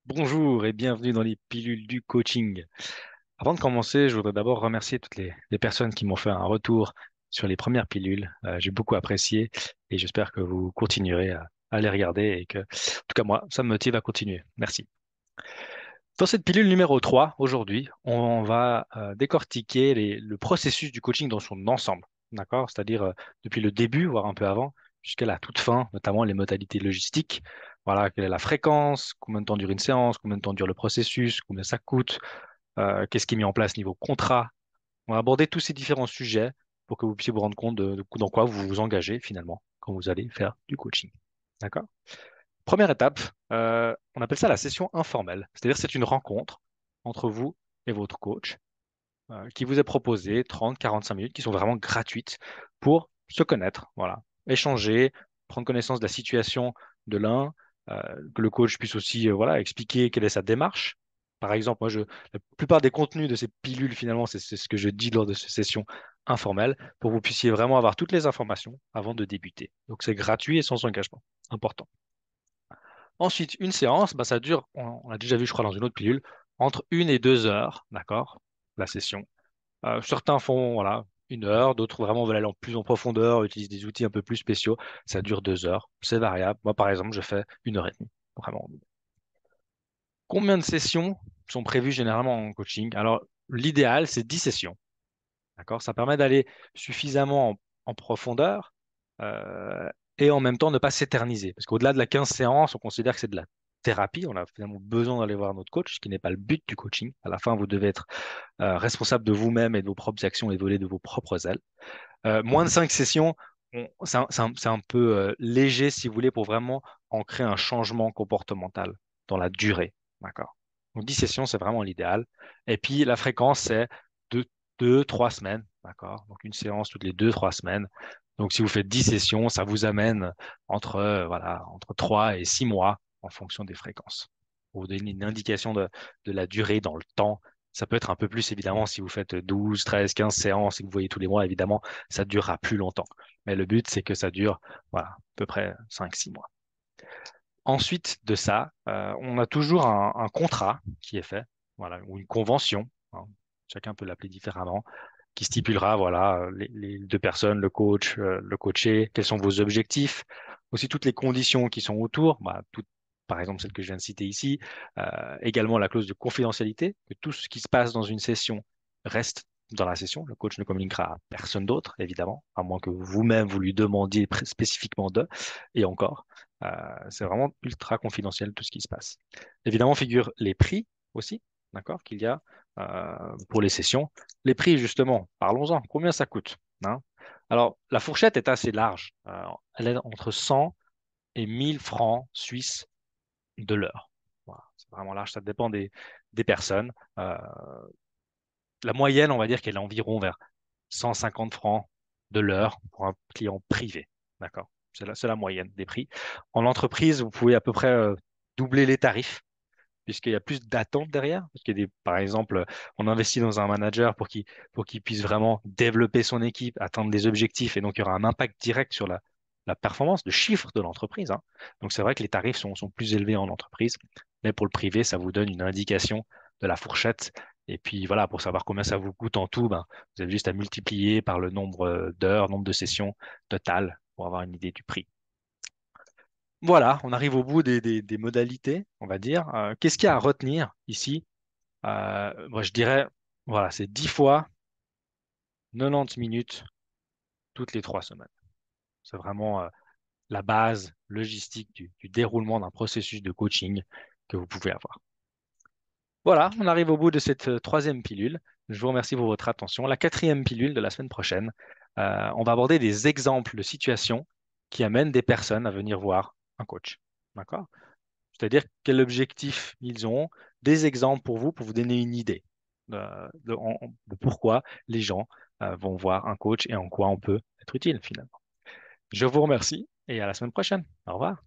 Bonjour et bienvenue dans les pilules du coaching. Avant de commencer, je voudrais d'abord remercier toutes les personnes qui m'ont fait un retour sur les premières pilules. J'ai beaucoup apprécié et j'espère que vous continuerez à les regarder et que, en tout cas moi, ça me motive à continuer. Merci. Dans cette pilule numéro 3, aujourd'hui, on va décortiquer le processus du coaching dans son ensemble. D'accord? C'est-à-dire depuis le début, voire un peu avant, jusqu'à la toute fin, notamment les modalités logistiques. Voilà, quelle est la fréquence, combien de temps dure une séance, combien de temps dure le processus, combien ça coûte, qu'est-ce qui est mis en place niveau contrat. On va aborder tous ces différents sujets pour que vous puissiez vous rendre compte de dans quoi vous vous engagez finalement quand vous allez faire du coaching. D'accord? Première étape, on appelle ça la session informelle. C'est-à-dire c'est une rencontre entre vous et votre coach qui vous est proposée 30-45 minutes qui sont vraiment gratuites pour se connaître, voilà, échanger, prendre connaissance de la situation de l'un, euh, que le coach puisse aussi voilà, expliquer quelle est sa démarche. Par exemple, la plupart des contenus de ces pilules, finalement, c'est ce que je dis lors de ces sessions informelles pour que vous puissiez vraiment avoir toutes les informations avant de débuter. Donc, c'est gratuit et sans engagement. Important. Ensuite, une séance, bah, ça dure, on l'a déjà vu, je crois, dans une autre pilule, entre 1 et 2 heures, d'accord, la session. Certains font, voilà, 1 heure, d'autres vraiment veulent aller en plus en profondeur, utilisent des outils un peu plus spéciaux. Ça dure 2 heures, c'est variable. Moi, par exemple, je fais 1 heure et demie, vraiment. Combien de sessions sont prévues généralement en coaching? Alors, l'idéal, c'est 10 sessions, d'accord? Ça permet d'aller suffisamment en profondeur euh, et en même temps ne pas s'éterniser. Parce qu'au-delà de la 15 séances, on considère que c'est de la thérapie. On a finalement besoin d'aller voir notre coach, ce qui n'est pas le but du coaching. À la fin, vous devez être responsable de vous-même et de vos propres actions et voler de vos propres ailes. Moins de 5 sessions, c'est un peu léger, si vous voulez, pour vraiment ancrer un changement comportemental dans la durée. D'accord? Donc 10 sessions, c'est vraiment l'idéal. Et puis la fréquence, c'est de 2, 3 semaines. D'accord? Donc une séance toutes les 2, 3 semaines. Donc si vous faites 10 sessions, ça vous amène voilà, entre 3 et 6 mois en fonction des fréquences. Pour vous donner une indication de la durée dans le temps. Ça peut être un peu plus, évidemment, si vous faites 12, 13, 15 séances et que vous voyez tous les mois, évidemment, ça durera plus longtemps. Mais le but, c'est que ça dure, voilà, à peu près 5, 6 mois. Ensuite de ça, on a toujours un contrat qui est fait, voilà, ou une convention, hein, chacun peut l'appeler différemment, qui stipulera, voilà, les deux personnes, le coach, le coaché, quels sont vos objectifs, aussi toutes les conditions qui sont autour, bah, par exemple celle que je viens de citer ici, également la clause de confidentialité, que tout ce qui se passe dans une session reste dans la session. Le coach ne communiquera à personne d'autre, évidemment, à moins que vous-même vous lui demandiez spécifiquement de, et encore. C'est vraiment ultra confidentiel tout ce qui se passe. Évidemment, figurent les prix aussi, d'accord, qu'il y a pour les sessions. Les prix, justement, parlons-en. Combien ça coûte, hein? Alors, la fourchette est assez large. Elle est entre 100 et 1000 francs suisses de l'heure. Voilà, c'est vraiment large, ça dépend des personnes. La moyenne, on va dire qu'elle est environ vers 150 francs de l'heure pour un client privé. D'accord? C'est la moyenne des prix. En entreprise, vous pouvez à peu près doubler les tarifs puisqu'il y a plus d'attentes derrière. Parce que, par exemple, on investit dans un manager pour qu'il puisse vraiment développer son équipe, atteindre des objectifs, et donc il y aura un impact direct sur la performance, le chiffre de l'entreprise, hein. Donc c'est vrai que les tarifs sont plus élevés en entreprise, mais pour le privé, ça vous donne une indication de la fourchette. Et puis voilà, pour savoir combien ça vous coûte en tout, ben, vous avez juste à multiplier par le nombre d'heures, nombre de sessions totales pour avoir une idée du prix. Voilà, on arrive au bout des modalités, on va dire. Qu'est-ce qu'il y a à retenir ici? Moi, je dirais, voilà, c'est 10 fois 90 minutes toutes les 3 semaines. C'est vraiment la base logistique du déroulement d'un processus de coaching que vous pouvez avoir. Voilà, on arrive au bout de cette troisième pilule. Je vous remercie pour votre attention. La quatrième pilule de la semaine prochaine, on va aborder des exemples de situations qui amènent des personnes à venir voir un coach. D'accord? C'est-à-dire quel objectif ils ont, des exemples pour vous donner une idée de pourquoi les gens vont voir un coach et en quoi on peut être utile finalement. Je vous remercie et à la semaine prochaine. Au revoir.